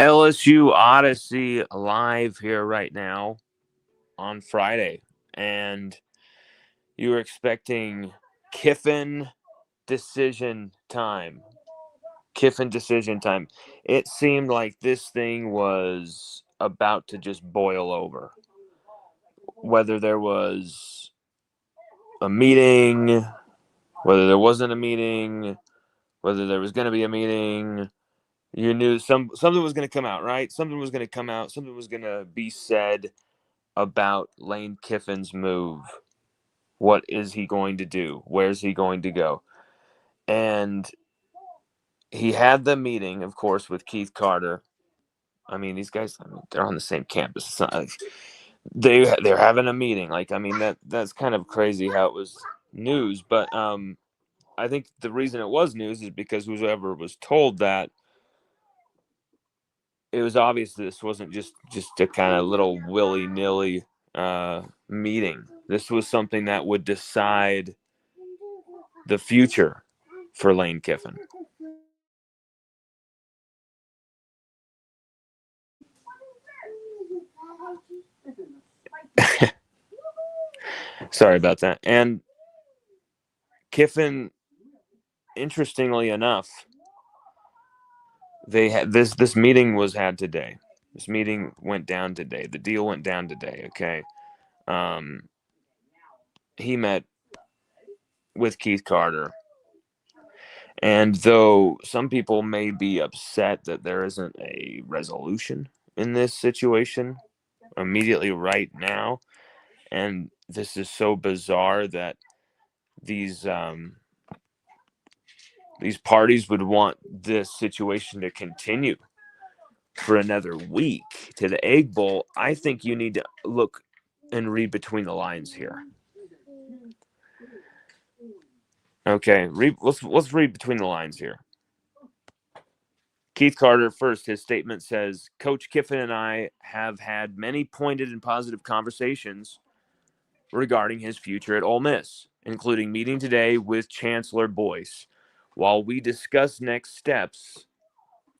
LSU Odyssey live here right now on Friday. And you were expecting Kiffin decision time. Kiffin decision time. It seemed like this thing was about to just boil over. Whether there was a meeting, whether there wasn't a meeting, whether there was going to be a meeting, you knew something was going to come out, right? Something was going to come out. Something was going to be said about Lane Kiffin's move. What is he going to do? Where's he going to go? And he had the meeting, of course, with Keith Carter. I mean, these guys, they're on the same campus. It's not like they're having a meeting. That's kind of crazy how it was news. But I think the reason it was news is because whoever was told that, it was obvious this wasn't just a kind of little willy-nilly meeting. This was something that would decide the future for Lane Kiffin. Sorry about that. And Kiffin, interestingly enough, they had this meeting was had today. This meeting went down today. The deal went down today. Okay. He met with Keith Carter. And though some people may be upset that there isn't a resolution in this situation immediately right now, and this is so bizarre that these parties would want this situation to continue for another week to the Egg Bowl, I think you need to look and read between the lines here. Okay, let's read between the lines here. Keith Carter, first, his statement says, Coach Kiffin and I have had many pointed and positive conversations regarding his future at Ole Miss, including meeting today with Chancellor Boyce. While we discuss next steps,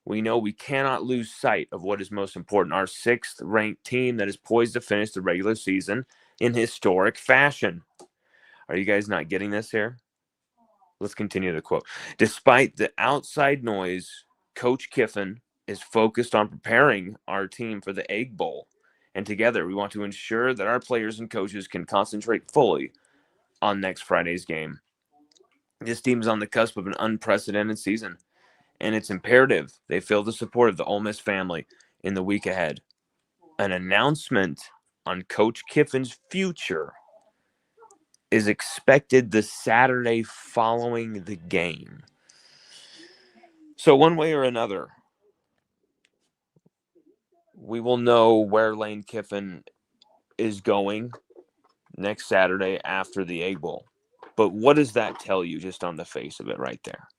we know we cannot lose sight of what is most important, our sixth-ranked team that is poised to finish the regular season in historic fashion. Are you guys not getting this here? Let's continue the quote. Despite the outside noise, Coach Kiffin is focused on preparing our team for the Egg Bowl. And together, we want to ensure that our players and coaches can concentrate fully on next Friday's game. This team is on the cusp of an unprecedented season, and it's imperative they feel the support of the Ole Miss family in the week ahead. An announcement on Coach Kiffin's future is expected the Saturday following the game. So one way or another, we will know where Lane Kiffin is going next Saturday after the Egg Bowl. But what does that tell you just on the face of it right there?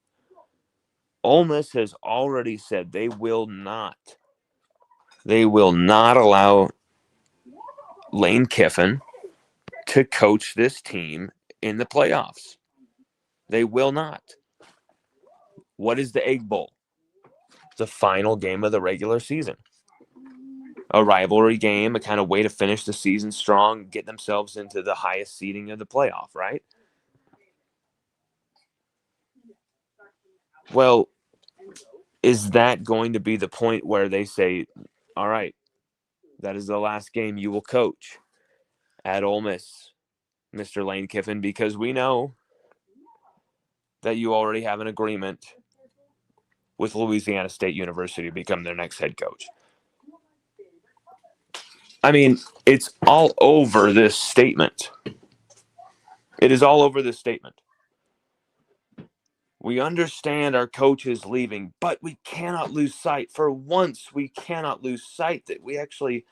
Ole Miss has already said they will not allow Lane Kiffin to coach this team in the playoffs. They will not. What is the Egg Bowl? The final game of the regular season. A rivalry game, a kind of way to finish the season strong, get themselves into the highest seeding of the playoff, right? Well, is that going to be the point where they say, all right, that is the last game you will coach at Ole Miss, Mr. Lane Kiffin, because we know that you already have an agreement with Louisiana State University to become their next head coach. I mean, it's all over this statement. It is all over this statement. We understand our coach is leaving, but we cannot lose sight. For once, we cannot lose sight that we actually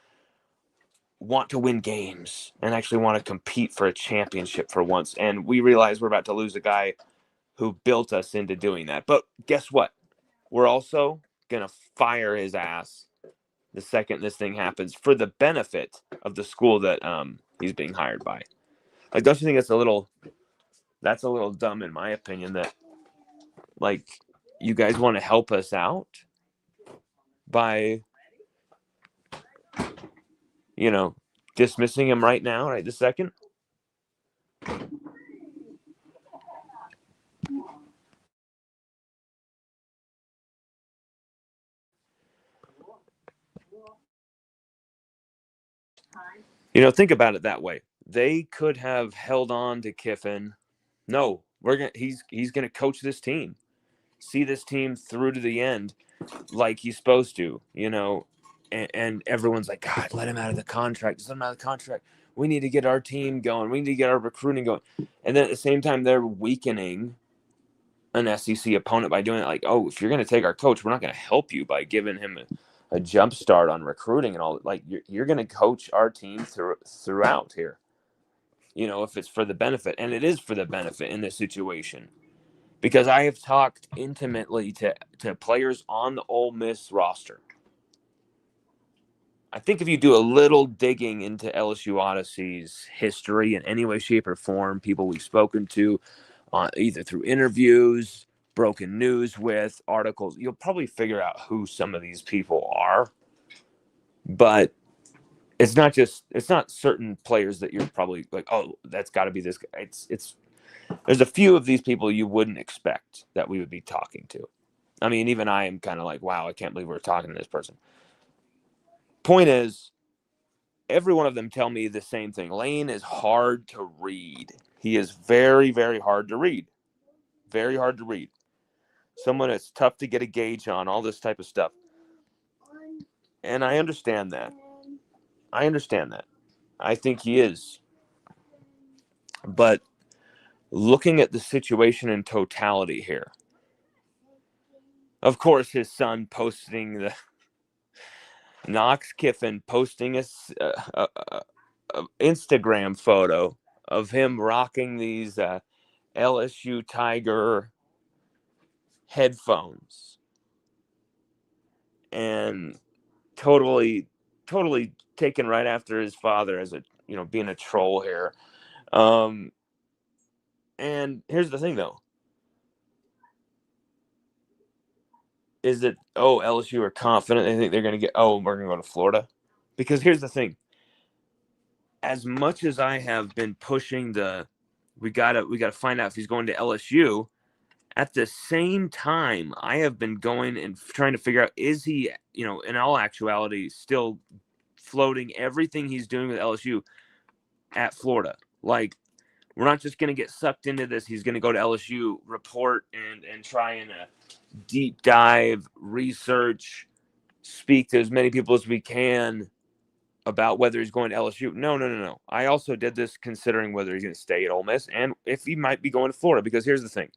want to win games and actually want to compete for a championship for once. And we realize we're about to lose a guy who built us into doing that. But guess what? We're also going to fire his ass the second this thing happens for the benefit of the school that he's being hired by. Like, don't you think that's a little dumb in my opinion, that like you guys want to help us out, by, dismissing him right now, right this second? Think about it that way. They could have held on to Kiffin. No, he's gonna coach this team, see this team through to the end, like he's supposed to. And everyone's like, God, let him out of the contract. Just let him out of the contract. We need to get our team going. We need to get our recruiting going. And then at the same time, they're weakening an SEC opponent by doing it. Like, oh, if you're going to take our coach, we're not going to help you by giving him a jump start on recruiting and all. Like, you're going to coach our team throughout here. If it's for the benefit, and it is for the benefit in this situation, because I have talked intimately to players on the Ole Miss roster. I think if you do a little digging into LSU Odyssey's history in any way, shape, or form, people we've spoken to, either through interviews, broken news with, articles, you'll probably figure out who some of these people are. But it's not certain players that you're probably like, oh, that's got to be this guy. There's a few of these people you wouldn't expect that we would be talking to. I mean, even I am kind of like, wow, I can't believe we're talking to this person. Point is, every one of them tell me the same thing. Lane is hard to read. He is very, very hard to read. Very hard to read. Someone that's tough to get a gauge on, all this type of stuff. And I understand that. I think he is. But looking at the situation in totality here, of course, his son posting the Knox Kiffin posting a Instagram photo of him rocking these LSU Tiger headphones, and totally taken right after his father as being a troll here. And here's the thing, though. Is that, LSU are confident they think they're going to get, we're going to go to Florida? Because here's the thing. As much as I have been pushing we gotta find out if he's going to LSU, at the same time, I have been going and trying to figure out, is he, in all actuality, still floating everything he's doing with LSU at Florida? Like, we're not just going to get sucked into this. He's going to go to LSU, report, and try and deep dive, research, speak to as many people as we can about whether he's going to LSU. No. I also did this considering whether he's going to stay at Ole Miss and if he might be going to Florida. Because here's the thing.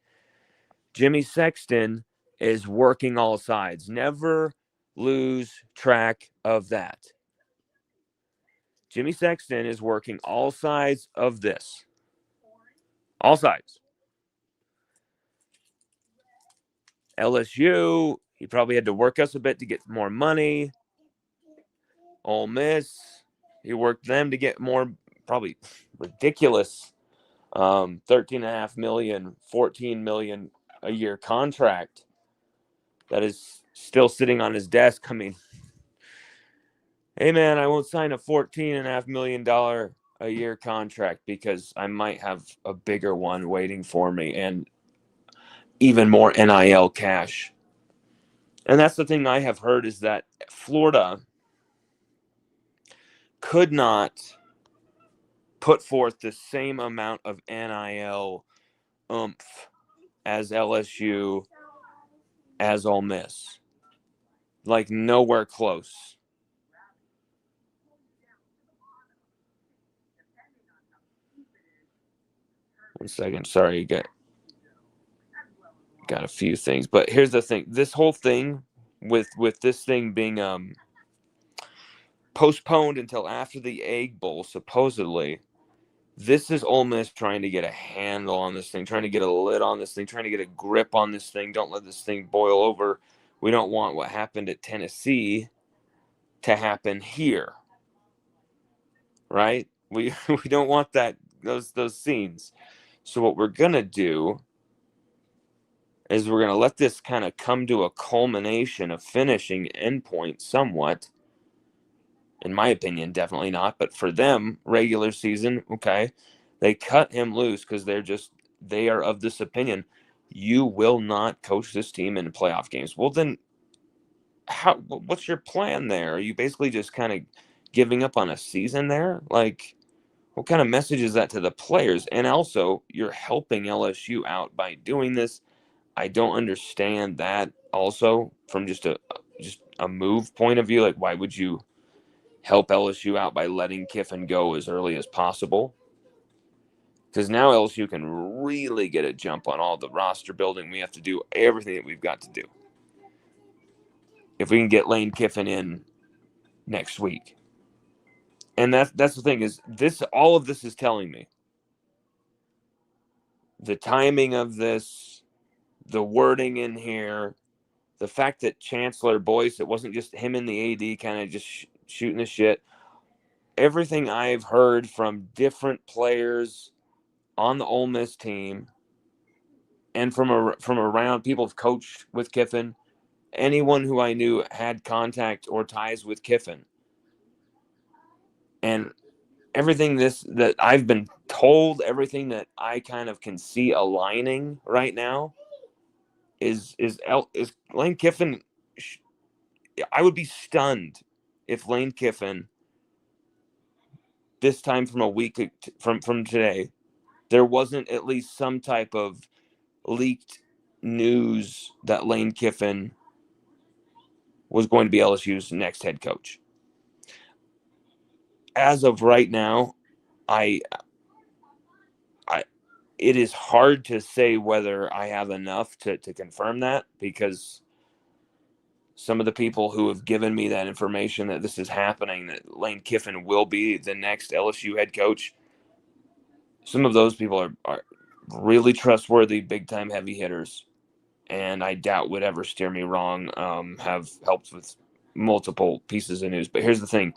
Jimmy Sexton is working all sides. Never lose track of that. Jimmy Sexton is working all sides of this. All sides. LSU, he probably had to work us a bit to get more money. Ole Miss, he worked them to get more, probably ridiculous, $13.5 million, $14 million a year contract that is still sitting on his desk. I mean, hey man, I won't sign a $14.5 million a year contract because I might have a bigger one waiting for me and even more NIL cash. And that's the thing I have heard, is that Florida could not put forth the same amount of NIL oomph as LSU, as Ole Miss. Like, nowhere close. One second. Sorry, got a few things. But here's the thing. This whole thing with this thing being postponed until after the Egg Bowl, supposedly, this is Ole Miss trying to get a handle on this thing, trying to get a lid on this thing, trying to get a grip on this thing. Don't let this thing boil over. We don't want what happened at Tennessee to happen here, right? We don't want those scenes. So what we're gonna do is we're going to let this kind of come to a culmination, a finishing endpoint somewhat. In my opinion, definitely not. But for them, regular season, okay, they cut him loose because they are of this opinion. You will not coach this team in playoff games. Well, then what's your plan there? Are you basically just kind of giving up on a season there? Like, what kind of message is that to the players? And also, you're helping LSU out by doing this. I don't understand that also from just a move point of view. Like, why would you help LSU out by letting Kiffin go as early as possible? Because now LSU can really get a jump on all the roster building. We have to do everything that we've got to do. If we can get Lane Kiffin in next week. And that's the thing is all of this is telling me the timing of this, the wording in here, the fact that Chancellor Boyce, it wasn't just him and the AD kind of just shooting the shit. Everything I've heard from different players on the Ole Miss team and from around people who've coached with Kiffin, anyone who I knew had contact or ties with Kiffin. And everything that I've been told, everything that I kind of can see aligning right now is Lane Kiffin. I would be stunned if Lane Kiffin, this time from a week from today, there wasn't at least some type of leaked news that Lane Kiffin was going to be LSU's next head coach. As of right now, it is hard to say whether I have enough to confirm that, because some of the people who have given me that information that this is happening, that Lane Kiffin will be the next LSU head coach, some of those people are really trustworthy, big-time heavy hitters, and I doubt would ever steer me wrong, have helped with multiple pieces of news. But here's the thing.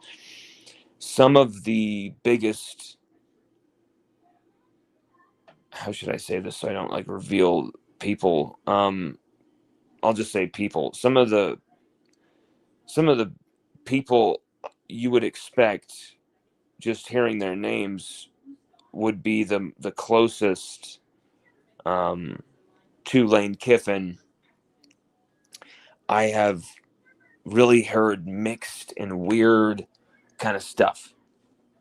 Some of the biggest, how should I say this so I don't like reveal people, I'll just say people. Some of the people you would expect, just hearing their names, would be the closest to Lane Kiffin. I have really heard mixed and weird kind of stuff.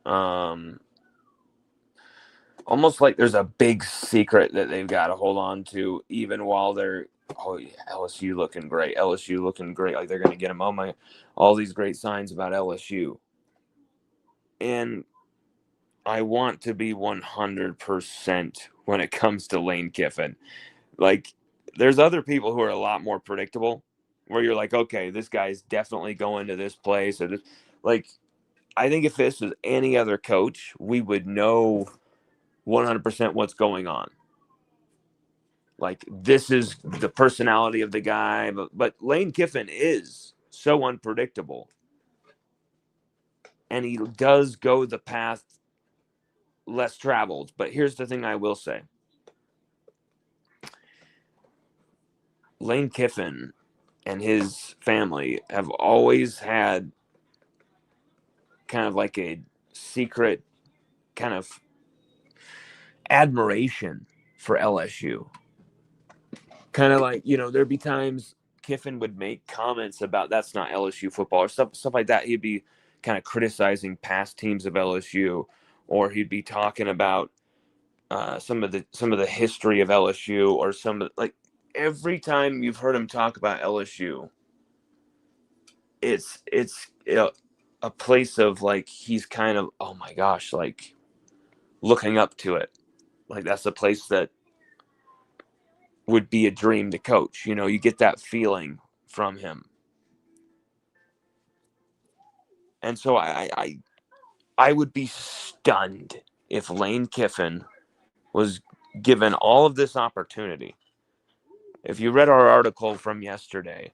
Almost like there's a big secret that they've got to hold on to, even while they're, oh yeah, LSU looking great. LSU looking great. Like they're going to get them all these great signs about LSU. And I want to be 100% when it comes to Lane Kiffin. Like, there's other people who are a lot more predictable, where you're like, okay, this guy's definitely going to this place or this. Like, I think if this was any other coach, we would know 100% what's going on. Like, this is the personality of the guy, but Lane Kiffin is so unpredictable, and he does go the path less traveled. But here's the thing I will say. Lane Kiffin and his family have always had kind of like a secret kind of admiration for LSU. Kind of like, there'd be times Kiffin would make comments about that's not LSU football or stuff like that. He'd be kind of criticizing past teams of LSU, or he'd be talking about some of the history of LSU, or every time you've heard him talk about LSU, it's a place of like, he's kind of, oh my gosh, like looking up to it. Like that's a place that would be a dream to coach. You get that feeling from him. And so I would be stunned if Lane Kiffin was given all of this opportunity. If you read our article from yesterday,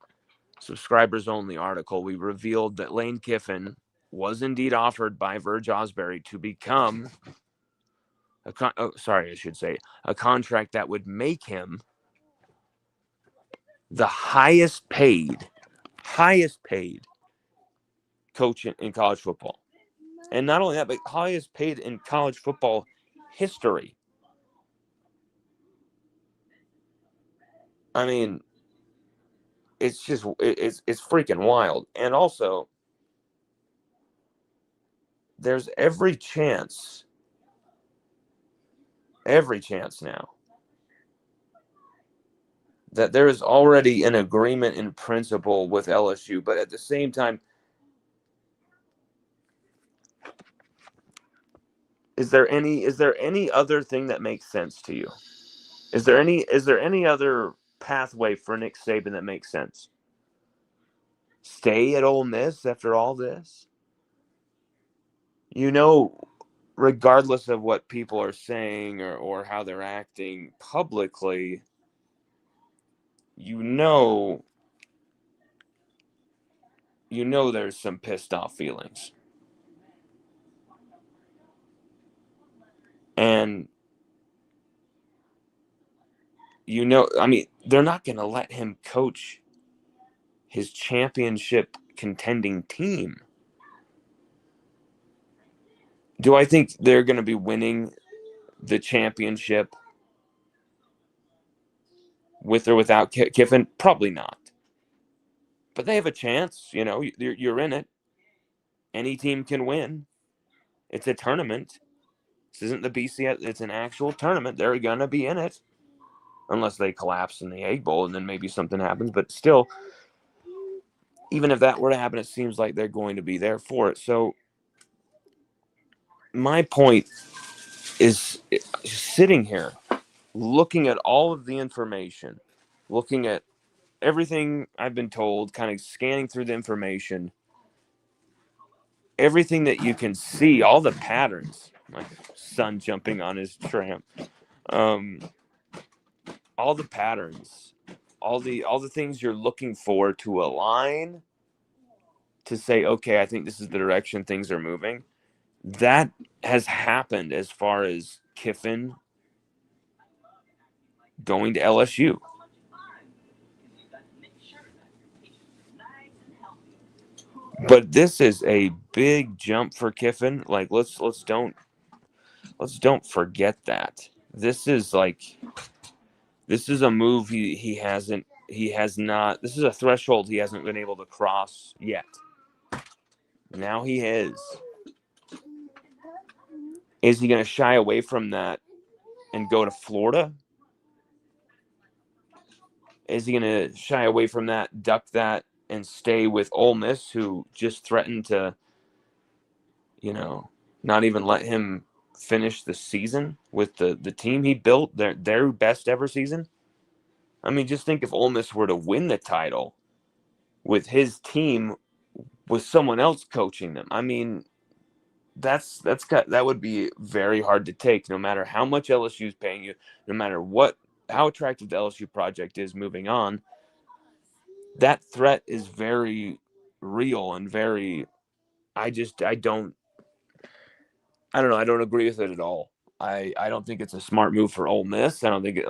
subscribers only article, we revealed that Lane Kiffin was indeed offered by Verge Osbury to become a contract that would make him the highest paid coach in college football. And not only that, but highest paid in college football history. I mean, it's just it's freaking wild. And also, there's every chance now that there is already an agreement in principle with LSU, but at the same time, is there any other thing that makes sense to you? Is there any other pathway for Nick Saban that makes sense? Stay at Ole Miss after all this? You know, regardless of what people are saying or how they're acting publicly, you know there's some pissed off feelings. And I mean, they're not going to let him coach his championship contending team. Do I think they're going to be winning the championship with or without Kiffin? Probably not. But they have a chance. You're in it. Any team can win. It's a tournament. This isn't the BCS. It's an actual tournament. They're going to be in it. Unless they collapse in the Egg Bowl and then maybe something happens. But still, even if that were to happen, it seems like they're going to be there for it. So my point is sitting here, looking at all of the information, looking at everything I've been told, kind of scanning through the information, everything that you can see, all the patterns, my son jumping on his tramp, all the patterns, all the things you're looking for to align, to say, okay, I think this is the direction things are moving. That has happened as far as Kiffin going to LSU. But this is a big jump for Kiffin. Like let's don't forget that. This is a move he has not. This is a threshold he hasn't been able to cross yet. Now he is. Is he going to shy away from that and go to Florida? Is he going to shy away from that, duck that, and stay with Ole Miss, who just threatened to, not even let him finish the season with the team he built, their best ever season? I mean, just think if Ole Miss were to win the title with his team, with someone else coaching them. I mean, that would be very hard to take, no matter how much LSU is paying you, no matter how attractive the LSU project is moving on. That threat is very real and very. I don't know. I don't agree with it at all. I don't think it's a smart move for Ole Miss. I don't think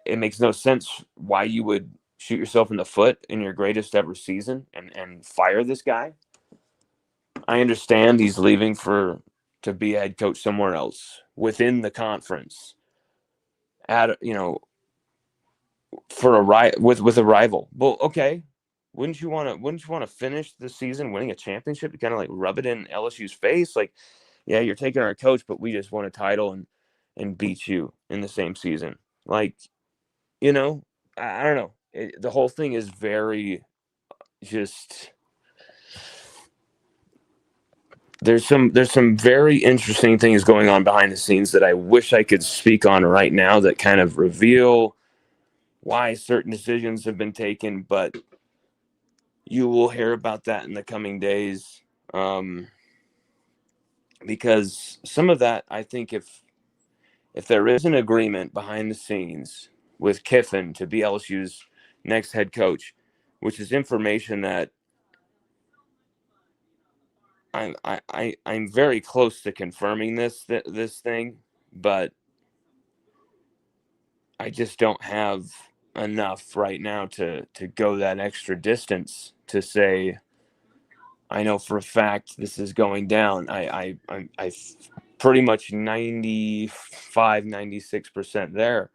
it makes no sense why you would shoot yourself in the foot in your greatest ever season and fire this guy. I understand he's leaving to be a head coach somewhere else within the conference with a rival. Well, okay. Wouldn't you want to finish the season winning a championship to kind of like rub it in LSU's face? Like, yeah, you're taking our coach, but we just won a title and beat you in the same season. Like, I don't know. The whole thing is very just. There's some very interesting things going on behind the scenes that I wish I could speak on right now that kind of reveal why certain decisions have been taken, but you will hear about that in the coming days. Because some of that, I think if there is an agreement behind the scenes with Kiffin to be LSU's next head coach, which is information that I'm very close to confirming this thing, but I just don't have enough right now to go that extra distance to say, I know for a fact this is going down. I pretty much 95, 96% there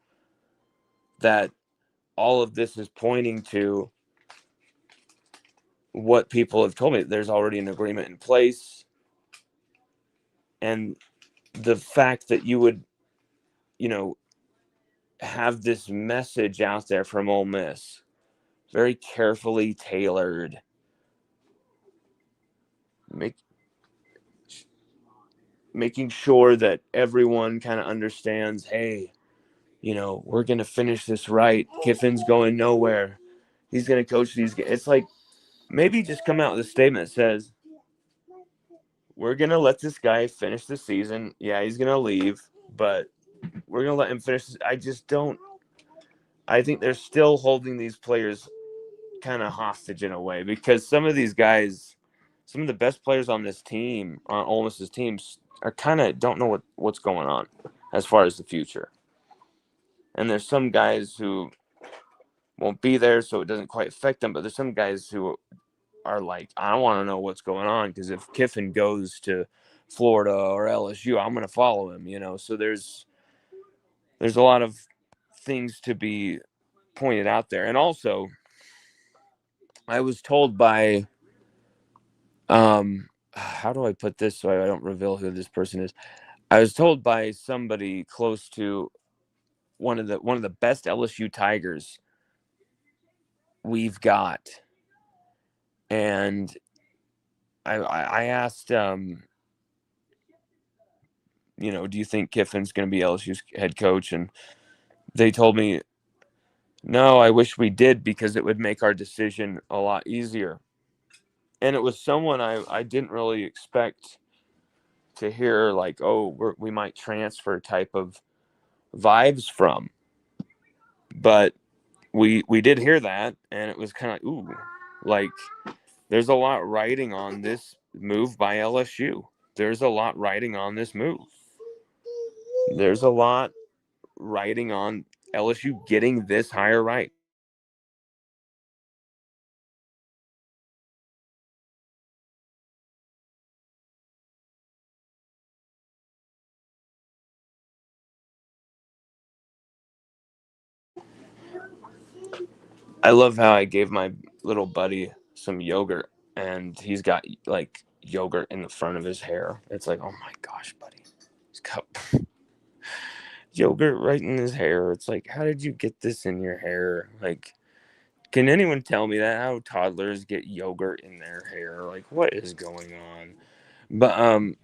that all of this is pointing to what people have told me. There's already an agreement in place. And the fact that you would, have this message out there from Ole Miss, very carefully tailored, making sure that everyone kind of understands, hey, we're going to finish this right. Kiffin's going nowhere. He's going to coach these guys. It's like, maybe just come out with a statement that says, we're going to let this guy finish the season. Yeah, he's going to leave, but we're going to let him finish. I think they're still holding these players kind of hostage in a way, because some of these guys, some of the best players on this team, on Ole Miss's teams, are kind of don't know what's going on as far as the future. And there's some guys who won't be there, so it doesn't quite affect them. But there's some guys who are like, I want to know what's going on, because if Kiffin goes to Florida or LSU, I'm going to follow him. So there's a lot of things to be pointed out there. And also, I was told by how do I put this so I don't reveal who this person is? I was told by somebody close to one of the best LSU Tigers we've got, and I asked, do you think Kiffin's going to be LSU's head coach? And they told me, no, I wish we did, because it would make our decision a lot easier. And it was someone I didn't really expect to hear, like, oh, we might transfer type of vibes from. But we did hear that, and it was kind of, ooh, like, there's a lot riding on this move by LSU. There's a lot riding on this move. There's a lot riding on LSU getting this hire right. I love how I gave my little buddy some yogurt, and he's got like yogurt in the front of his hair. It's like, oh my gosh, buddy, he's got yogurt right in his hair. It's like, how did you get this in your hair? Like, can anyone tell me that, how toddlers get yogurt in their hair? Like, what is going on? But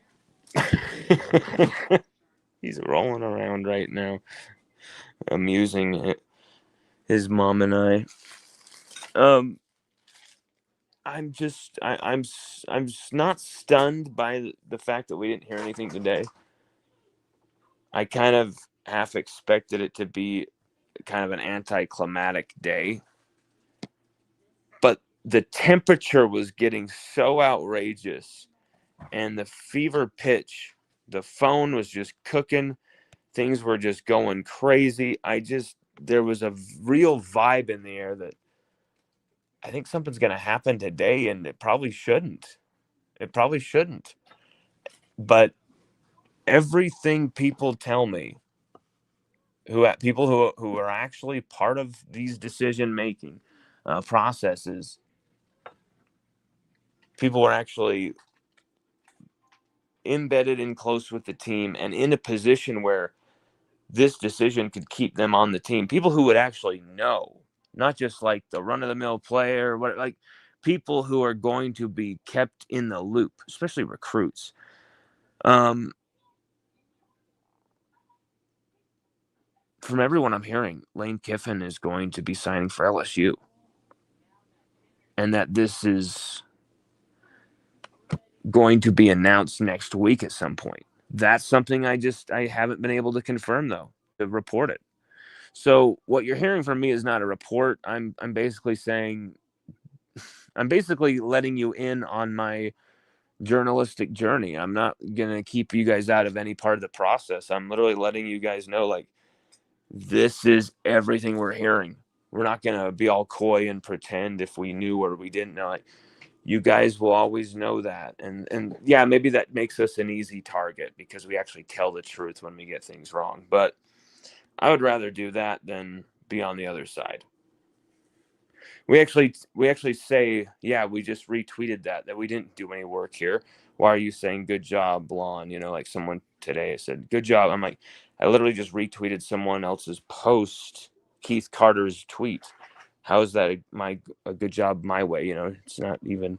he's rolling around right now, amusing his mom and I. I'm just I'm just not stunned by the fact that we didn't hear anything today. I kind of half expected it to be kind of an anticlimactic day, but the temperature was getting so outrageous, and the fever pitch, the phone was just cooking, things were just going crazy. There was a real vibe in the air that I think something's going to happen today, and it probably shouldn't. But everything people tell me, people who are actually part of these decision making processes, people are actually embedded in close with the team and in a position where this decision could keep them on the team. People who would actually know, not just like the run of the mill player, like people who are going to be kept in the loop, especially recruits. From everyone I'm hearing, Lane Kiffin is going to be signing for LSU, and that this is going to be announced next week at some point. That's something I haven't been able to confirm, though, to report it. So what you're hearing from me is not a report. I'm basically saying, I'm basically letting you in on my journalistic journey. I'm not going to keep you guys out of any part of the process. I'm literally letting you guys know, like, this is everything we're hearing. We're not going to be all coy and pretend if we knew or we didn't know. Like, you guys will always know that. And yeah, maybe that makes us an easy target because we actually tell the truth when we get things wrong. But I would rather do that than be on the other side. We actually say, yeah, we just retweeted that we didn't do any work here. Why are you saying good job, Blonde? Like someone today said, good job. I'm like, I literally just retweeted someone else's post, Keith Carter's tweet. How is that a good job my way? It's not even.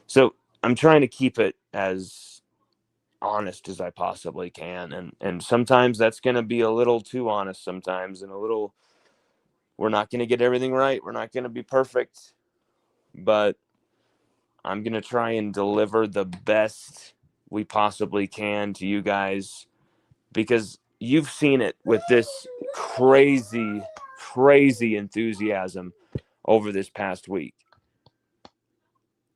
So I'm trying to keep it as honest as I possibly can. And sometimes that's going to be a little too honest sometimes, and we're not going to get everything right. We're not going to be perfect, but I'm going to try and deliver the best we possibly can to you guys, because you've seen it with this crazy, crazy enthusiasm over this past week.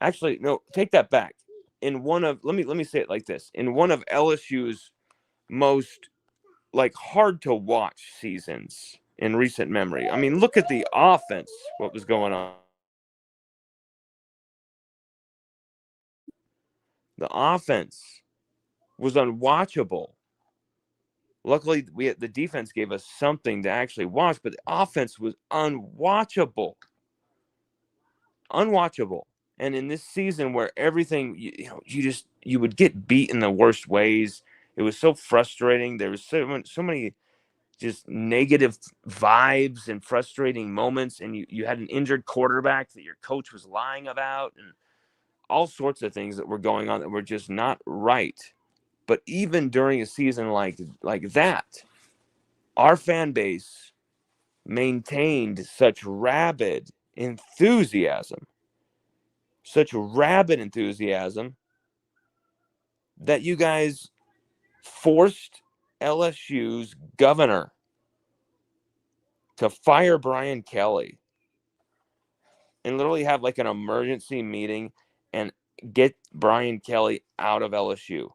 Actually, no, take that back. Let me say it like this. In one of LSU's most hard to watch seasons in recent memory. I mean, look at the offense, what was going on. The offense was unwatchable. Luckily, the defense gave us something to actually watch, but the offense was unwatchable. Unwatchable. And in this season where everything, you would get beat in the worst ways, it was so frustrating. There was so many just negative vibes and frustrating moments, and you had an injured quarterback that your coach was lying about, and all sorts of things that were going on that were just not right. But even during a season like that, our fan base maintained such rabid enthusiasm that you guys forced LSU's governor to fire Brian Kelly and literally have an emergency meeting and get Brian Kelly out of LSU,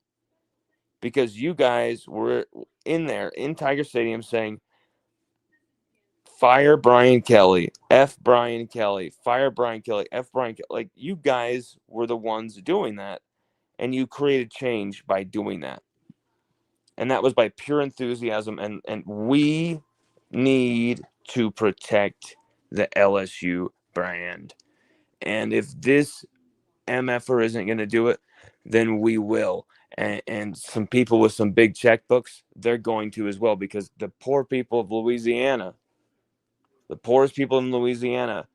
because you guys were in there in Tiger Stadium saying, fire Brian Kelly, F Brian Kelly, fire Brian Kelly, F Brian Kelly. You guys were the ones doing that, and you created change by doing that. And that was by pure enthusiasm, and we need to protect the LSU brand. And if this MFer isn't going to do it, then we will. And some people with some big checkbooks, they're going to as well, because the poor people of Louisiana, the poorest people in Louisiana,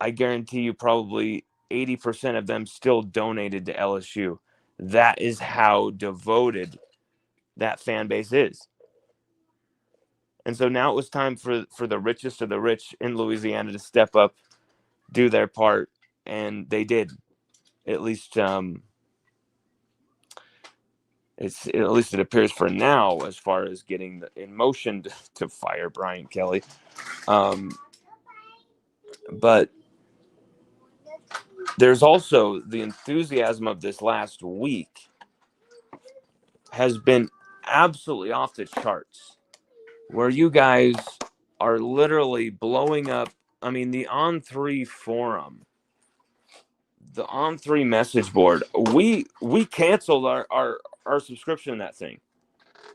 I guarantee you probably 80% of them still donated to LSU. That is how devoted that fan base is. And so now it was time for the richest of the rich in Louisiana to step up, do their part, and they did. At least it appears for now, as far as getting in motion to fire Brian Kelly. But there's also the enthusiasm of this last week has been absolutely off the charts, where you guys are literally blowing up. I mean, the On3 forum, the On3 message board, we canceled our subscription to that thing.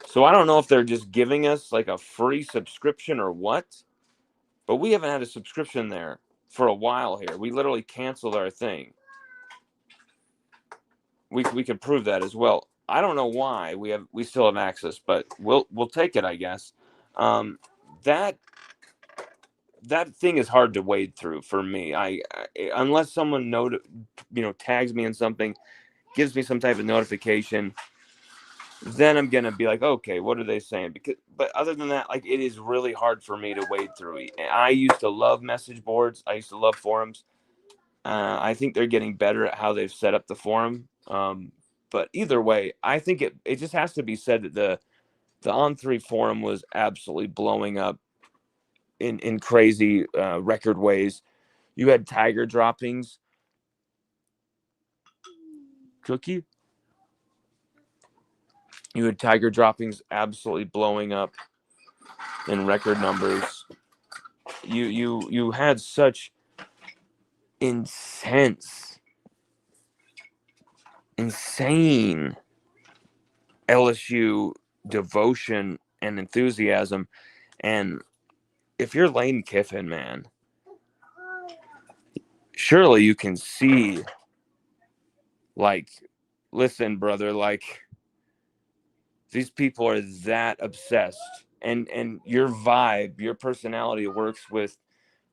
So I don't know if they're just giving us a free subscription or what, but we haven't had a subscription there for a while here. We literally canceled our thing. We could prove that as well. I don't know why we still have access, but we'll take it, I guess. That thing is hard to wade through for me. I unless someone tags me in something, gives me some type of notification, then I'm gonna be like, okay, what are they saying? But other than that, it is really hard for me to wade through. I used to love message boards. I used to love forums. I think they're getting better at how they've set up the forum. But either way, I think it just has to be said that the On3 forum was absolutely blowing up in crazy record ways. You had Tiger droppings. Cookie? You had Tiger droppings absolutely blowing up in record numbers. You had such insane LSU devotion and enthusiasm. And if you're Lane Kiffin, man, surely you can see, like, listen, brother, like, these people are that obsessed, and your vibe, your personality works with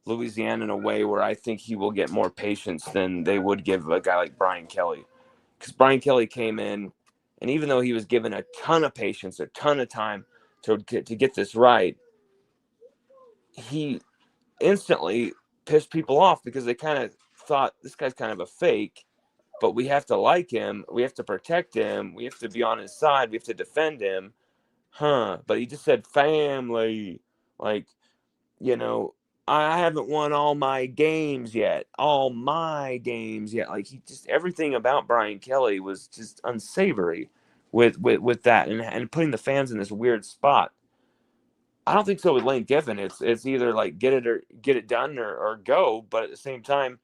Louisiana in a way where I think he will get more patience than they would give a guy like Brian Kelly. Because Brian Kelly came in, and even though he was given a ton of patience, a ton of time to get this right, he instantly pissed people off because they kind of thought this guy's kind of a fake, but we have to like him, we have to protect him, we have to be on his side, we have to defend him. But he just said family. Like, I haven't won all my games yet. Like, he just, everything about Brian Kelly was just unsavory with that, and putting the fans in this weird spot. I don't think so with Lane Kiffin. It's either like get it done or go. But at the same time,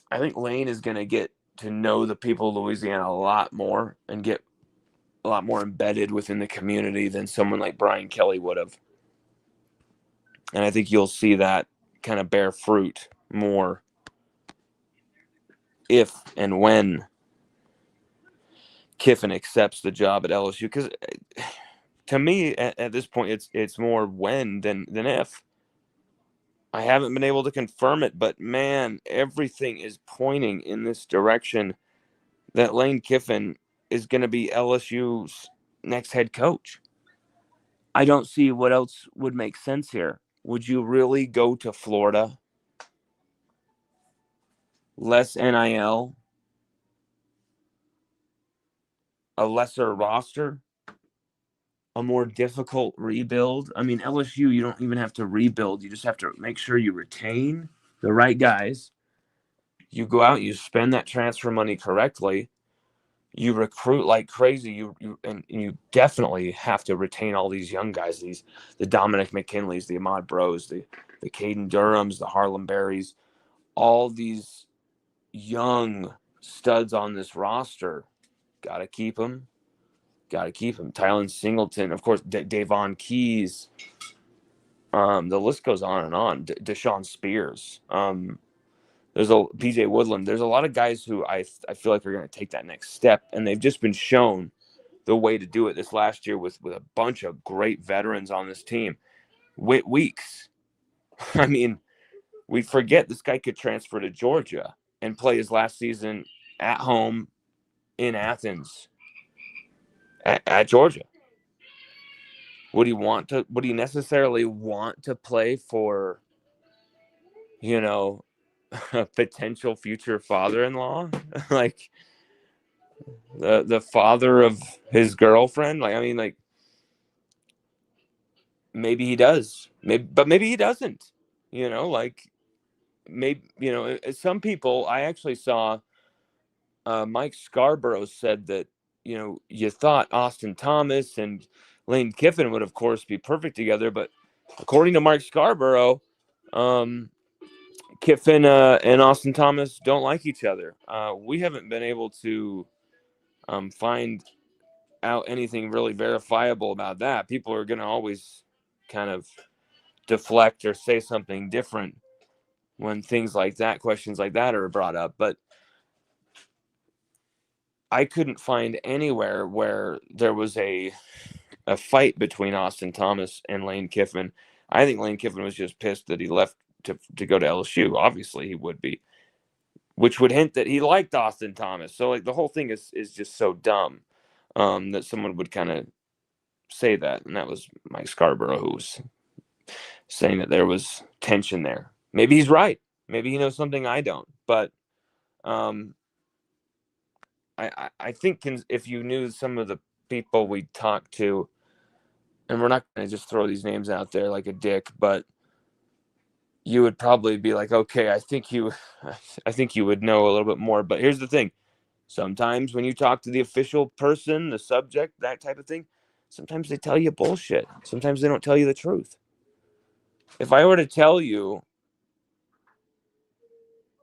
I think Lane is going to get to know the people of Louisiana a lot more and get a lot more embedded within the community than someone like Brian Kelly would have. And I think you'll see that kind of bear fruit more if and when Kiffin accepts the job at LSU. Because to me, at this point, it's more when than if. I haven't been able to confirm it, but man, everything is pointing in this direction that Lane Kiffin is going to be LSU's next head coach. I don't see what else would make sense here. Would you really go to Florida? Less NIL, a lesser roster, a more difficult rebuild. I mean, LSU, you don't even have to rebuild. You just have to make sure you retain the right guys. You go out, you spend that transfer money correctly. You recruit like crazy. You definitely have to retain all these young guys. The Dominic McKinleys, the Ahmad Bros, the Caden Durhams, the Harlem Berries, all these young studs on this roster. Gotta keep them. Tylen Singleton, of course, Davon Keys. The list goes on and on. Deshaun Spears. There's a PJ Woodland. There's a lot of guys who I feel like are going to take that next step, and they've just been shown the way to do it this last year with a bunch of great veterans on this team. Weeks. I mean, we forget this guy could transfer to Georgia and play his last season at home in Athens at Georgia. Would he necessarily want to play for, a potential future father-in-law? Like the father of his girlfriend? Like, I mean, like, maybe he does. But maybe he doesn't. Like, maybe, some people, I actually saw Mike Scarborough said that, you thought Austin Thomas and Lane Kiffin would, of course, be perfect together. But according to Mike Scarborough, Kiffin and Austin Thomas don't like each other. We haven't been able to find out anything really verifiable about that. People are going to always kind of deflect or say something different when things like that, questions like that are brought up. But I couldn't find anywhere where there was a fight between Austin Thomas and Lane Kiffin. I think Lane Kiffin was just pissed that he left to go to LSU. Obviously, he would be, which would hint that he liked Austin Thomas. So, like, the whole thing is just so dumb that someone would kind of say that. And that was Mike Scarborough who was saying that there was tension there. Maybe he's right. Maybe he knows something I don't. But I think if you knew some of the people we talked to, and we're not going to just throw these names out there like a dick, but you would probably be like, okay, I think you would know a little bit more. But here's the thing. Sometimes when you talk to the official person, the subject, that type of thing, sometimes they tell you bullshit. Sometimes they don't tell you the truth. if I were to tell you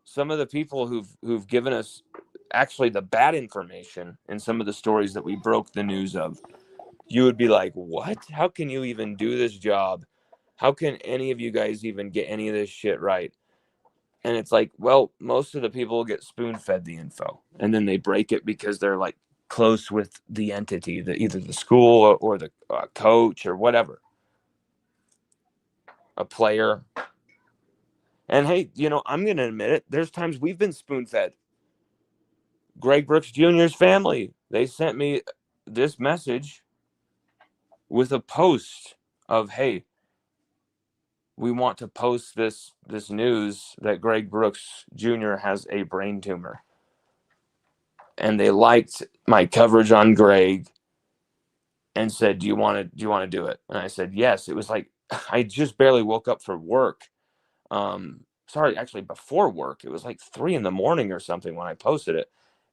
some of the people who've given us actually the bad information in some of the stories that we broke the news of, you would be like, what? How can you even do this job? How can any of you guys even get any of this shit right? And it's like, well, most of the people get spoon fed the info and then they break it because they're like close with the entity, either the school or the coach or whatever, a player. And hey, I'm going to admit it. There's times we've been spoon fed. Greg Brooks Jr.'s family, they sent me this message with a post of, hey, we want to post this news that Greg Brooks Jr. has a brain tumor. And they liked my coverage on Greg and said, do you want to do it? And I said, yes. It was like, I just barely woke up for work. Sorry, actually before work. It was like 3 a.m. or something when I posted it.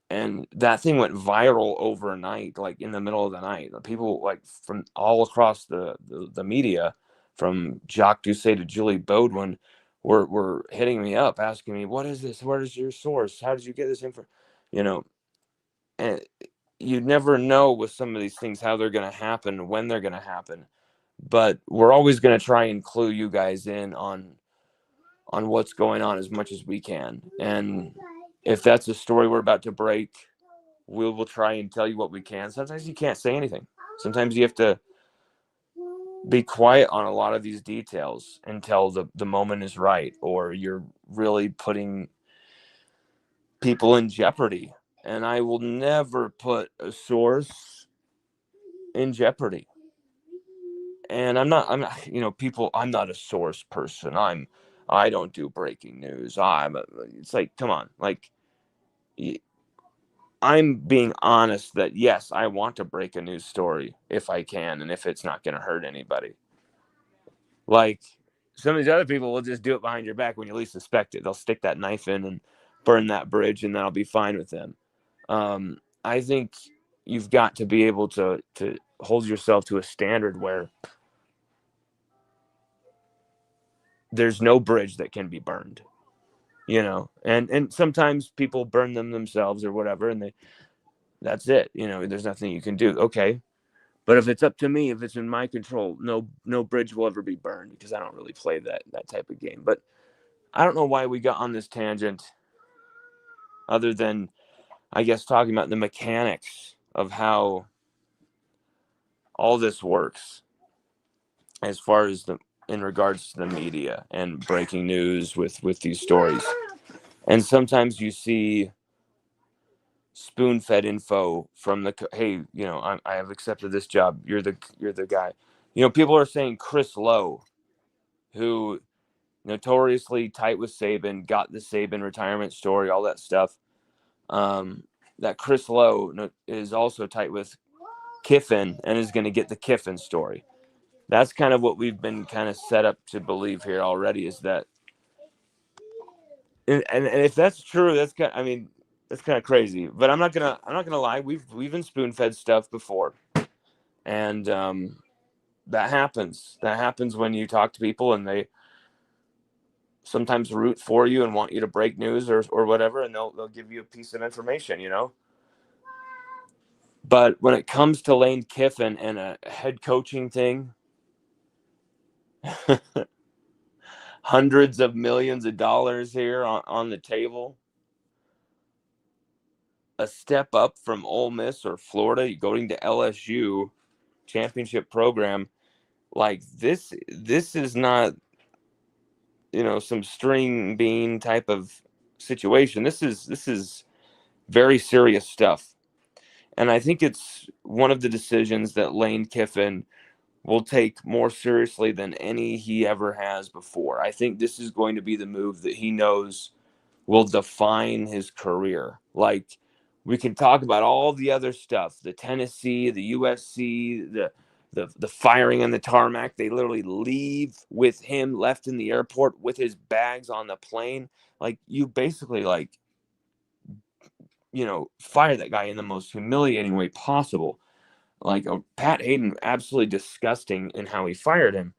And that thing went viral overnight, like in the middle of the night. People like from all across the media, from Jacques Doucet to Julie Bodwin, were hitting me up, asking me, what is this? Where is your source? How did you get this info? And you never know with some of these things how they're going to happen, when they're going to happen. But we're always going to try and clue you guys in on what's going on as much as we can. And if that's a story we're about to break, we will try and tell you what we can. Sometimes you can't say anything. Sometimes you have to be quiet on a lot of these details until the moment is right, or you're really putting people in jeopardy. And I will never put a source in jeopardy. And I'm not, people, I'm not a source person. I don't do breaking news. It's like, come on, like, I'm being honest that yes, I want to break a news story if I can, and if it's not going to hurt anybody. Like, some of these other people will just do it behind your back when you least suspect it. They'll stick that knife in and burn that bridge, and that'll be fine with them. I think you've got to be able to hold yourself to a standard where there's no bridge that can be burned, and sometimes people burn them themselves or whatever, and that's it. There's nothing you can do. Okay. But if it's up to me, if it's in my control, no bridge will ever be burned, because I don't really play that type of game. But I don't know why we got on this tangent, other than, I guess, talking about the mechanics of how all this works, as far as in regards to the media and breaking news with these stories. And sometimes you see spoon-fed info from hey, I have accepted this job. You're the guy. People are saying Chris Lowe, who notoriously tight with Saban, got the Saban retirement story, all that stuff. That Chris Lowe is also tight with Kiffin and is going to get the Kiffin story. That's kind of what we've been kind of set up to believe here already, is that, and if that's true, that's kind of crazy. But I'm not gonna lie, we've been spoon fed stuff before, and that happens. That happens when you talk to people and they sometimes root for you and want you to break news or whatever, and they'll give you a piece of information, But when it comes to Lane Kiffin and a head coaching thing, hundreds of millions of dollars here on the table, a step up from Ole Miss or Florida, going to LSU championship program, like this is not, some string bean type of situation. This is very serious stuff. And I think it's one of the decisions that Lane Kiffin will take more seriously than any he ever has before. I think this is going to be the move that he knows will define his career. Like, we can talk about all the other stuff, the Tennessee, the USC, the firing on the tarmac. They literally leave with him left in the airport with his bags on the plane. Like, you basically, like, fire that guy in the most humiliating way possible. Like, Pat Hayden, absolutely disgusting in how he fired him.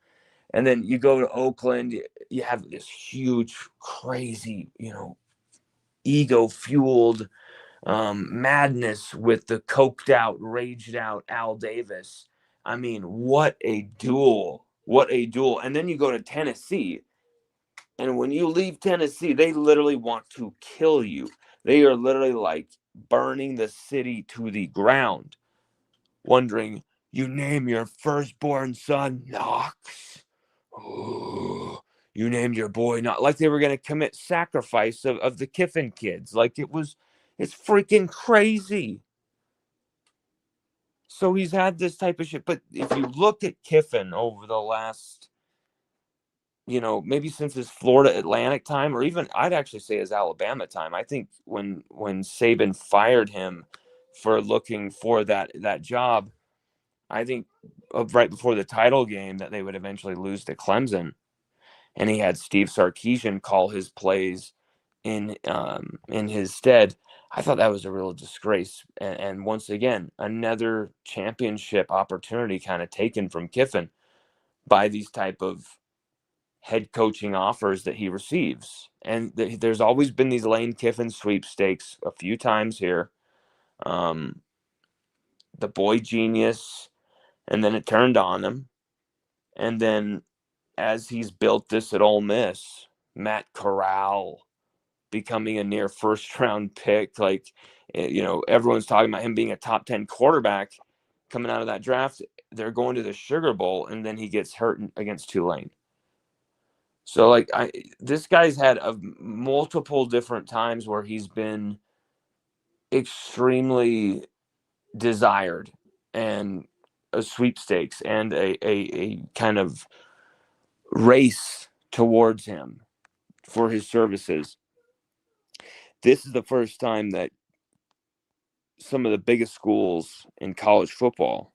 And then you go to Oakland, you have this huge, crazy, ego-fueled madness with the coked out, raged out Al Davis. I mean, what a duel. What a duel. And then you go to Tennessee. And when you leave Tennessee, they literally want to kill you. They are literally like burning the city to the ground, wondering, you name your firstborn son Knox. Ooh, you named your boy not, like they were going to commit sacrifice of the Kiffin kids. Like it's freaking crazy. So he's had this type of shit. But if you look at Kiffin over the last, maybe since his Florida Atlantic time, or even I'd actually say his Alabama time, I think when Saban fired him for looking for that job, I think right before the title game that they would eventually lose to Clemson, and he had Steve Sarkisian call his plays in his stead. I thought that was a real disgrace, and once again, another championship opportunity kind of taken from Kiffin by these type of head coaching offers that he receives. And there's always been these Lane Kiffin sweepstakes a few times here. The boy genius, and then it turned on him. And then as he's built this at Ole Miss, Matt Corral becoming a near first round pick, like, everyone's talking about him being a top 10 quarterback coming out of that draft. They're going to the Sugar Bowl, and then he gets hurt against Tulane. So, like, this guy's had multiple different times where he's been extremely desired, and a sweepstakes and a kind of race towards him for his services. This is the first time that some of the biggest schools in college football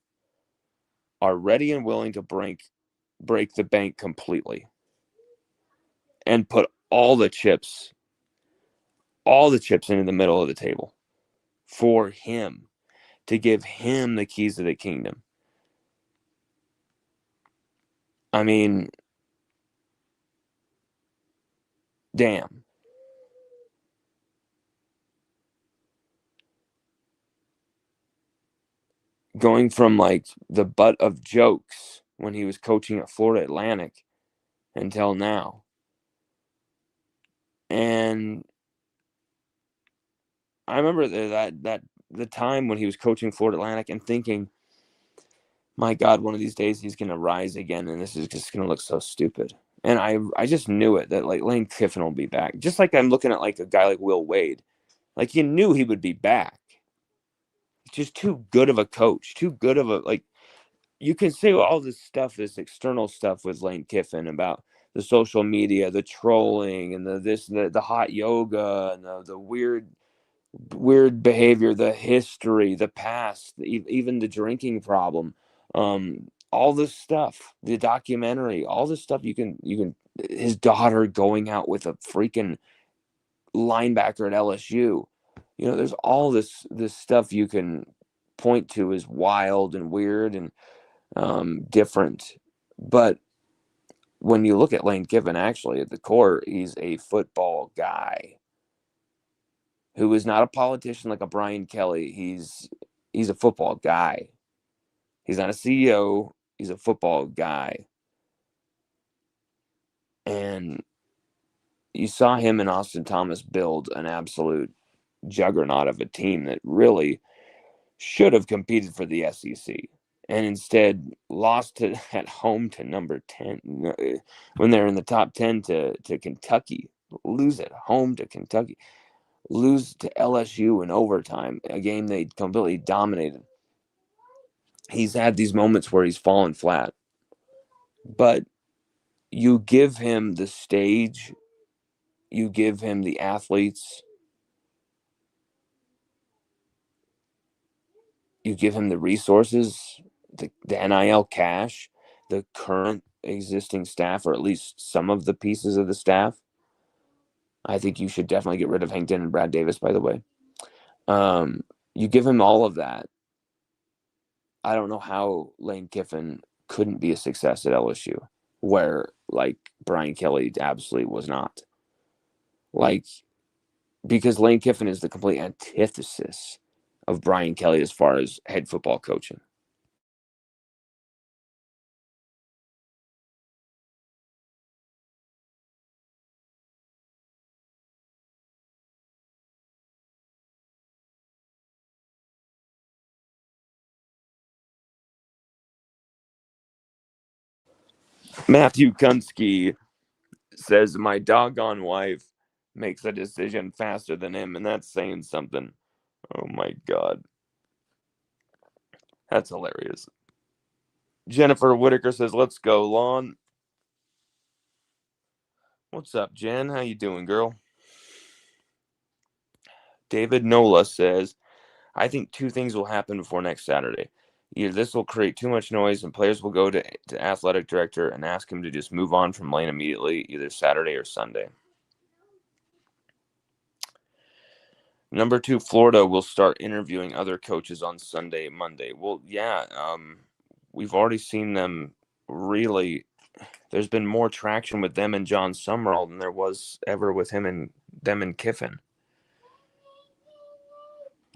are ready and willing to break the bank completely and put all the chips into the middle of the table for him, to give him the keys to the kingdom. I mean, damn. Going from like the butt of jokes when he was coaching at Florida Atlantic until now. And I remember that the time when he was coaching Florida Atlantic and thinking, my God, one of these days he's going to rise again, and this is just going to look so stupid. And I just knew it, that like Lane Kiffin will be back. Just like I'm looking at like a guy like Will Wade. Like, you knew he would be back. Just too good of a coach, too good of a, like, you can say all this stuff, this external stuff with Lane Kiffin about the social media, the trolling, and the hot yoga, and the weird behavior, the history, the past, even the drinking problem, all this stuff, the documentary, all this stuff. You can his daughter going out with a freaking linebacker at LSU. There's all this stuff you can point to as wild and weird and different. But when you look at Lane Kiffin, actually at the core, he's a football guy who is not a politician like a Brian Kelly. He's a football guy. He's not a CEO. He's a football guy. And you saw him and Austin Thomas build an absolute juggernaut of a team that really should have competed for the SEC, and instead lost at home to number 10 when they're in the top 10 to Kentucky. Lose at home to Kentucky. Lose to LSU in overtime, a game they completely dominated. He's had these moments where he's fallen flat, but you give him the stage, you give him the athletes, you give him the resources, the NIL cash, the current existing staff, or at least some of the pieces of the staff. I think you should definitely get rid of Hank Dent and Brad Davis, by the way. You give him all of that. I don't know how Lane Kiffin couldn't be a success at LSU. where like Brian Kelly absolutely was not. Like, because Lane Kiffin is the complete antithesis of Brian Kelly as far as head football coaching. Matthew Kunsky says, my doggone wife makes a decision faster than him, and that's saying something. Oh my God. That's hilarious. Jennifer Whitaker says, let's go, Lon. What's up, Jen? How you doing, girl? David Nola says, I think two things will happen before next Saturday. Either this will create too much noise and players will go to athletic director and ask him to just move on from Lane immediately, either Saturday or Sunday. Number two, Florida will start interviewing other coaches on Sunday, Monday. Well, yeah, we've already seen them really. There's been more traction with them and John Summerall than there was ever with him and them and Kiffin.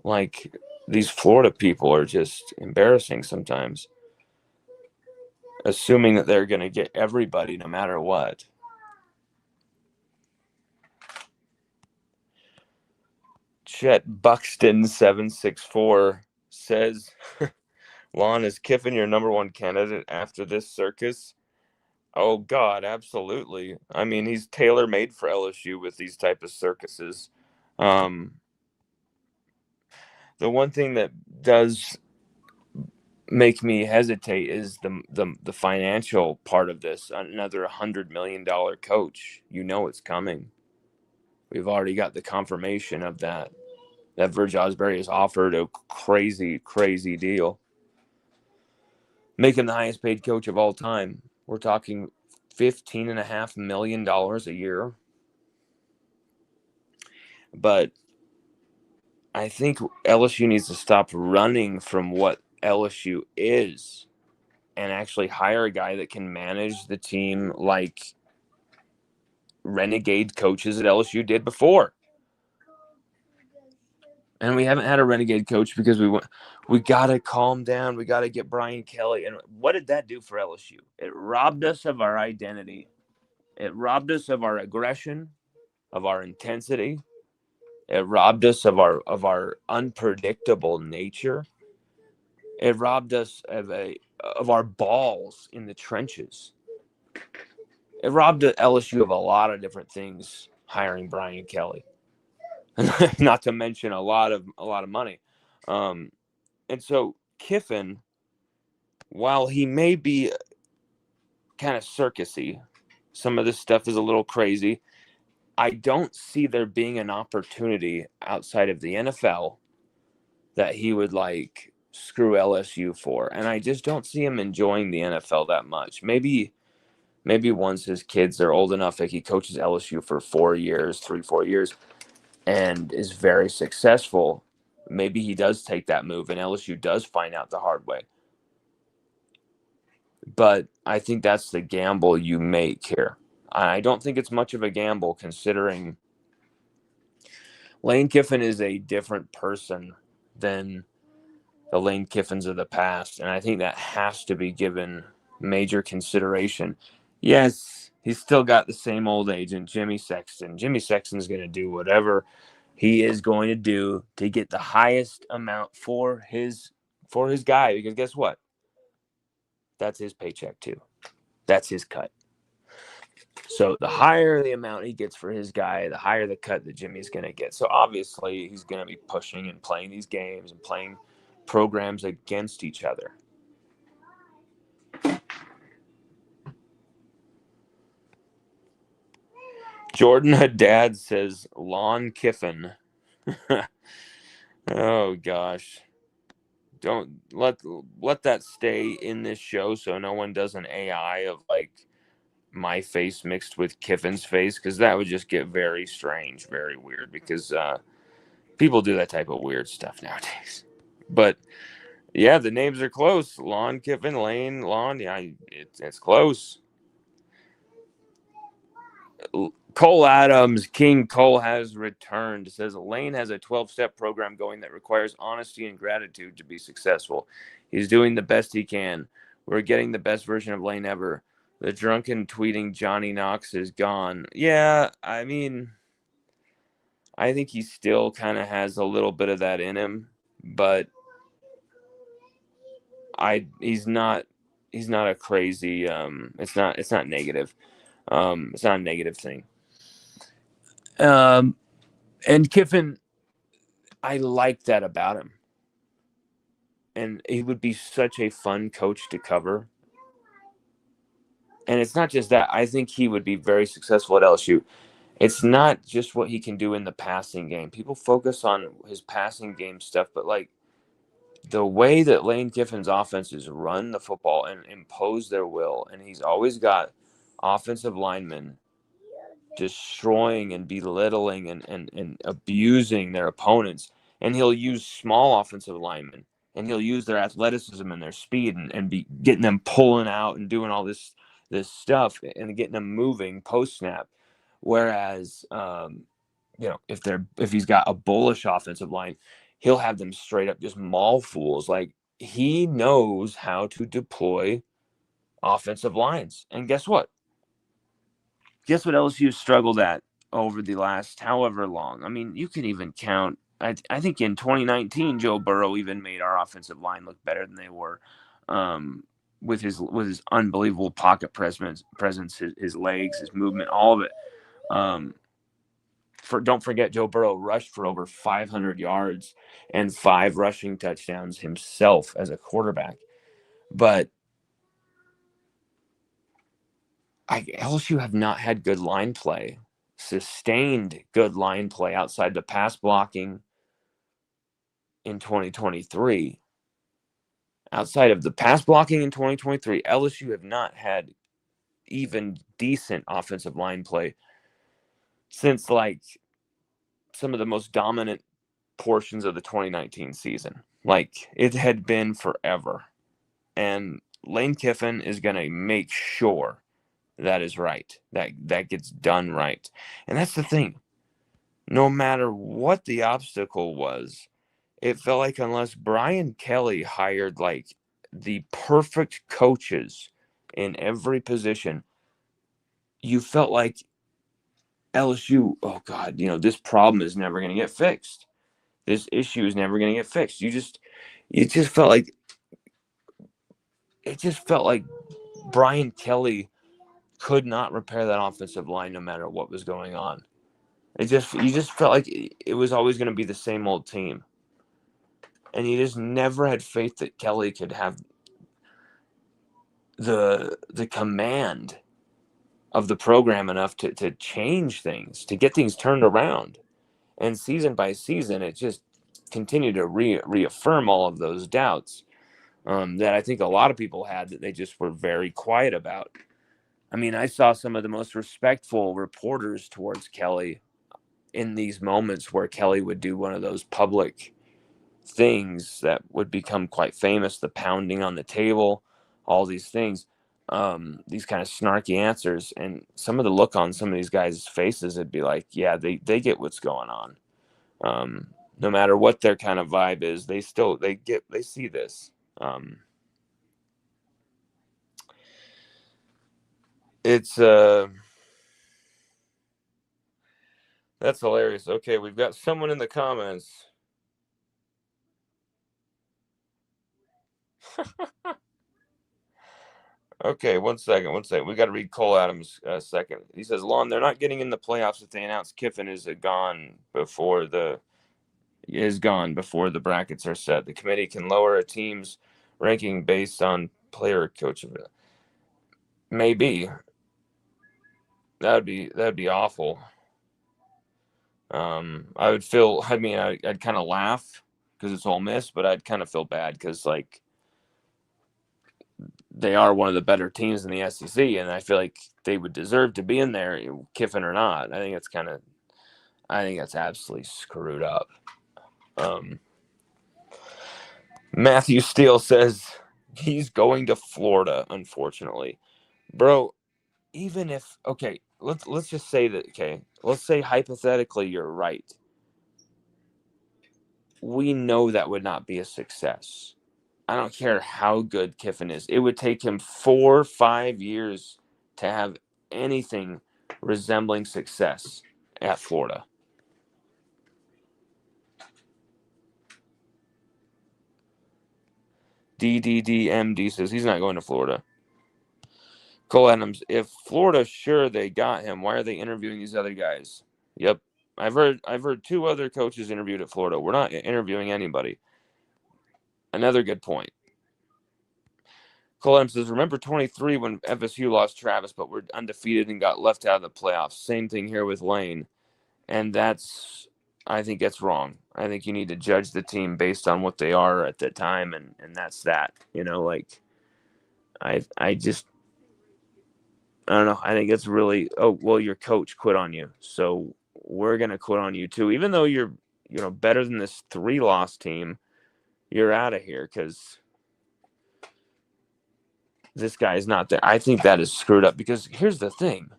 Like, these Florida people are just embarrassing sometimes, assuming that they're going to get everybody no matter what. Chet Buxton 764 says, Lon, is Kiffin your number one candidate after this circus? Oh God, absolutely. I mean, he's tailor-made for LSU with these type of circuses. The one thing that does make me hesitate is the financial part of this. Another $100 million coach, you know it's coming. We've already got the confirmation of that Virg Osbury has offered a crazy, crazy deal, making the highest paid coach of all time. We're talking $15.5 million a year. But I think LSU needs to stop running from what LSU is and actually hire a guy that can manage the team like renegade coaches at LSU did before. And we haven't had a renegade coach because we got to calm down. We got to get Brian Kelly. And what did that do for LSU? It robbed us of our identity. It robbed us of our aggression, of our intensity. It robbed us of our unpredictable nature. It robbed us of our balls in the trenches. It robbed LSU of a lot of different things hiring Brian Kelly. Not to mention a lot of money. And so Kiffin, while he may be kind of circusy, some of this stuff is a little crazy. I don't see there being an opportunity outside of the NFL that he would like screw LSU for. And I just don't see him enjoying the NFL that much. Maybe once his kids are old enough, like he coaches LSU for 4 years, 3-4 years, and is very successful, maybe he does take that move and LSU does find out the hard way. But I think that's the gamble you make here. I don't think it's much of a gamble considering Lane Kiffin is a different person than the Lane Kiffins of the past. And I think that has to be given major consideration. Yes, he's still got the same old agent, Jimmy Sexton. Jimmy Sexton's going to do whatever he is going to do to get the highest amount for his guy. Because guess what? That's his paycheck too. That's his cut. So the higher the amount he gets for his guy, the higher the cut that Jimmy's going to get. So obviously he's going to be pushing and playing these games and playing programs against each other. Jordan Haddad says Lon Kiffin. Oh gosh. Don't let that stay in this show so no one does an AI of like my face mixed with Kiffin's face, because that would just get very strange, very weird, because people do that type of weird stuff nowadays. But yeah, the names are close. Lon Kiffin, Lane, Lon. Yeah, it's close. Cole Adams, King Cole has returned. Says Lane has a 12-step program going that requires honesty and gratitude to be successful. He's doing the best he can. We're getting the best version of Lane ever. The drunken tweeting Johnny Knox is gone. Yeah, I mean, I think he still kind of has a little bit of that in him, but he's not a crazy it's not negative. It's not a negative thing. And Kiffin, I like that about him. And he would be such a fun coach to cover. And it's not just that. I think he would be very successful at LSU. It's not just what he can do in the passing game. People focus on his passing game stuff, but like the way that Lane Kiffin's offenses run the football and impose their will, and he's always got offensive linemen destroying and belittling and abusing their opponents. And he'll use small offensive linemen, and he'll use their athleticism and their speed and be getting them pulling out and doing all this stuff and getting them moving post snap. Whereas, if he's got a bullish offensive line, he'll have them straight up just maul fools. Like, he knows how to deploy offensive lines. And guess what? Guess what LSU struggled at over the last however long? I mean, you can even count. I think in 2019, Joe Burrow even made our offensive line look better than they were, with his unbelievable pocket presence, his legs, his movement, all of it. Don't forget, Joe Burrow rushed for over 500 yards and 5 rushing touchdowns himself as a quarterback. But LSU have not had good line play, sustained good line play outside the pass blocking in 2023. Outside of the pass blocking in 2023, LSU have not had even decent offensive line play since like some of the most dominant portions of the 2019 season. Like, it had been forever. And Lane Kiffin is going to make sure that is right, that gets done right. And that's the thing. No matter what the obstacle was, it felt like unless Brian Kelly hired like the perfect coaches in every position, you felt like LSU, oh God, this problem is never going to get fixed. This issue is never going to get fixed. It just felt like Brian Kelly could not repair that offensive line no matter what was going on. You just felt like it was always going to be the same old team. And you just never had faith that Kelly could have the command of the program enough to change things, to get things turned around. And season by season, it just continued to reaffirm all of those doubts that I think a lot of people had, that they just were very quiet about. I mean, I saw some of the most respectful reporters towards Kelly in these moments where Kelly would do one of those public things that would become quite famous, the pounding on the table, all these things, these kind of snarky answers. And some of the look on some of these guys' faces, it'd be like, yeah, they get what's going on. No matter what their kind of vibe is, they see this. It's that's hilarious. Okay, we've got someone in the comments. Okay, one second. We got to read Cole Adams a second. He says, "Lon, they're not getting in the playoffs if they announce Kiffin is gone before the brackets are set. The committee can lower a team's ranking based on player coach. Maybe that'd be awful. I would feel. I mean, I'd kind of laugh because it's Ole Miss, but I'd kind of feel bad because like they are one of the better teams in the SEC, and I feel like they would deserve to be in there, Kiffin or not. I think that's absolutely screwed up. Matthew Steele says he's going to Florida, unfortunately. Bro, even if, okay, let's just say that, okay, let's say hypothetically you're right. We know that would not be a success. I don't care how good Kiffin is. It would take him 4 or 5 years to have anything resembling success at Florida. DDDMD says he's not going to Florida. Cole Adams, if Florida's sure they got him, why are they interviewing these other guys? Yep. I've heard 2 other coaches interviewed at Florida. We're not interviewing anybody. Another good point. Cole Adams says, remember 23 when FSU lost Travis, but we're undefeated and got left out of the playoffs. Same thing here with Lane. And I think that's wrong. I think you need to judge the team based on what they are at the time, and that's that. Like I just I don't know. I think it's really, oh well, your coach quit on you, so we're gonna quit on you too. Even though you're better than this 3-loss team, you're out of here because this guy is not there. I think that is screwed up because here's the thing.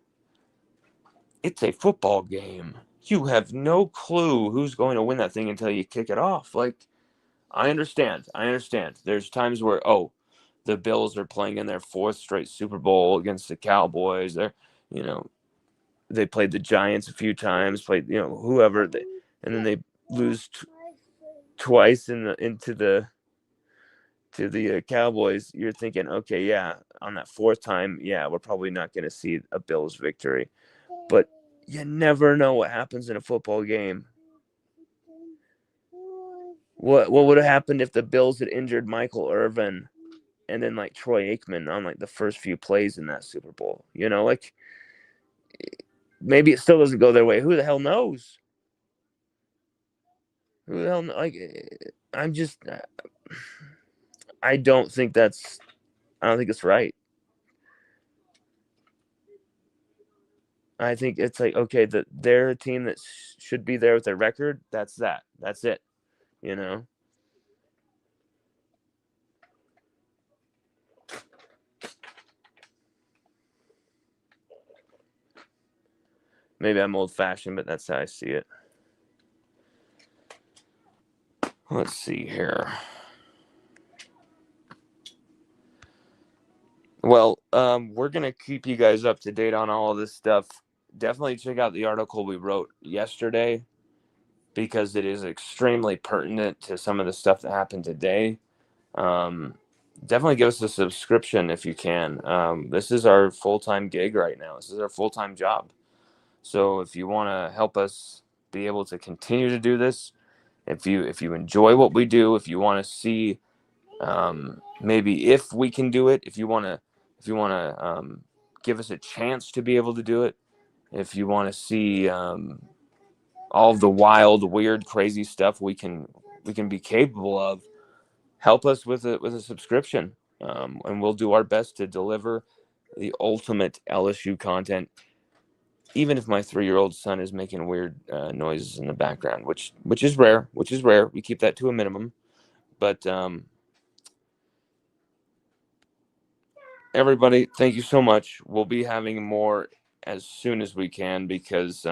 It's a football game. You have no clue who's going to win that thing until you kick it off. Like, I understand. There's times where, the Bills are playing in their 4th straight Super Bowl against the Cowboys. They played the Giants a few times, played, whoever, and then they lose twice into the to the Cowboys. You're thinking, okay, yeah, on that 4th time, yeah, we're probably not going to see a Bills victory. But you never know what happens in a football game. What would have happened if the Bills had injured Michael Irvin and then like Troy Aikman on like the first few plays in that Super Bowl? Like maybe it still doesn't go their way. Who the hell knows? Who the hell like I'm just I don't think it's right. I think it's like, okay, that they're a team that should be there with their record. That's it. You know. Maybe I'm old fashioned, but that's how I see it. Let's see here. Well, we're gonna keep you guys up to date on all of this stuff. Definitely check out the article we wrote yesterday because it is extremely pertinent to some of the stuff that happened today. Definitely give us a subscription if you can. This is our full-time gig right now. This is our full-time job. So if you want to help us be able to continue to do this, if you enjoy what we do, if you want to see maybe if we can do it, if you want to give us a chance to be able to do it, if you want to see all of the wild, weird, crazy stuff we can be capable of, help us with a subscription, and we'll do our best to deliver the ultimate LSU content, even if my 3-year-old son is making weird noises in the background, which is rare. We keep that to a minimum, but everybody, thank you so much. We'll be having more as soon as we can because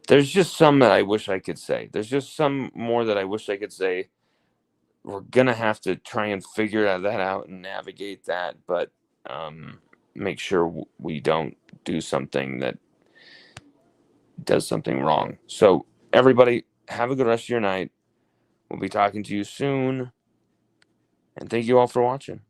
there's just some that I wish I could say. There's just some more that I wish I could say. We're gonna have to try and figure that out and navigate that, but make sure we don't do something that does something wrong. So everybody, have a good rest of your night. We'll be talking to you soon, and thank you all for watching.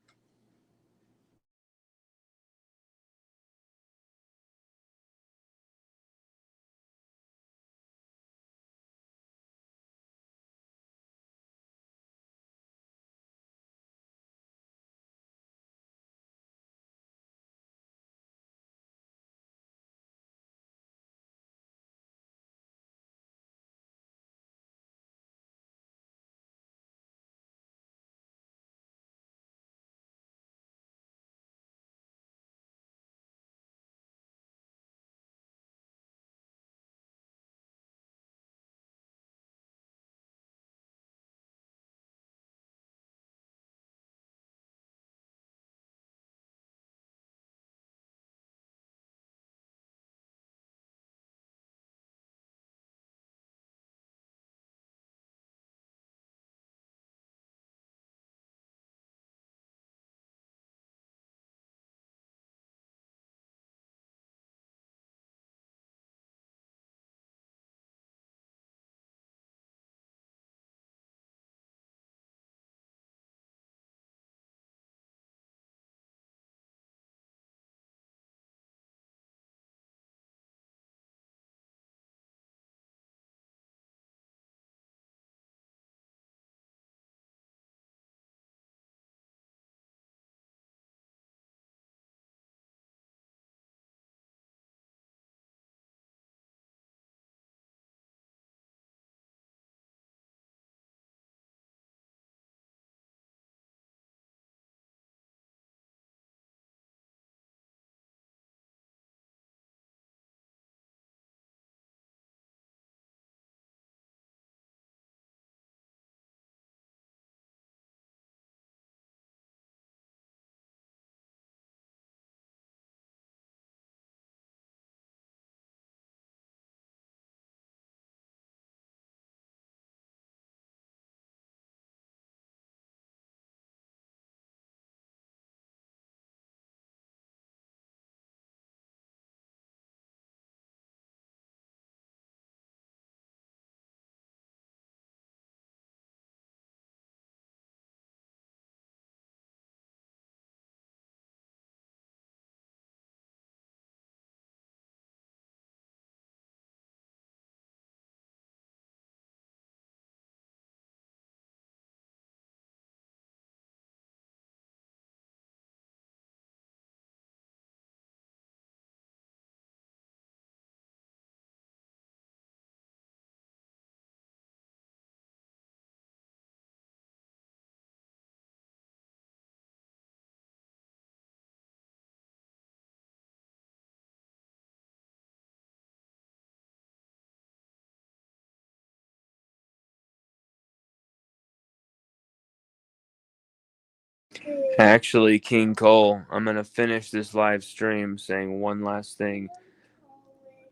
Actually, King Cole, I'm going to finish this live stream saying one last thing.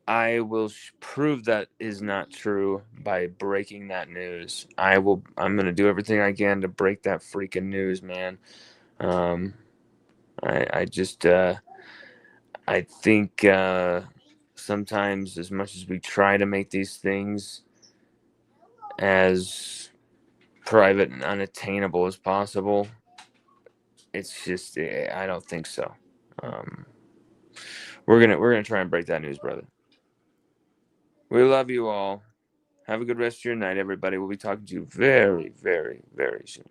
I will prove that is not true by breaking that news. I'm going to do everything I can to break that freaking news, man. I just, I think sometimes, as much as we try to make these things as private and unattainable as possible, it's just, I don't think so. We're gonna try and break that news, brother. We love you all. Have a good rest of your night, everybody. We'll be talking to you very, very, very soon.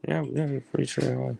Yeah, pretty sure I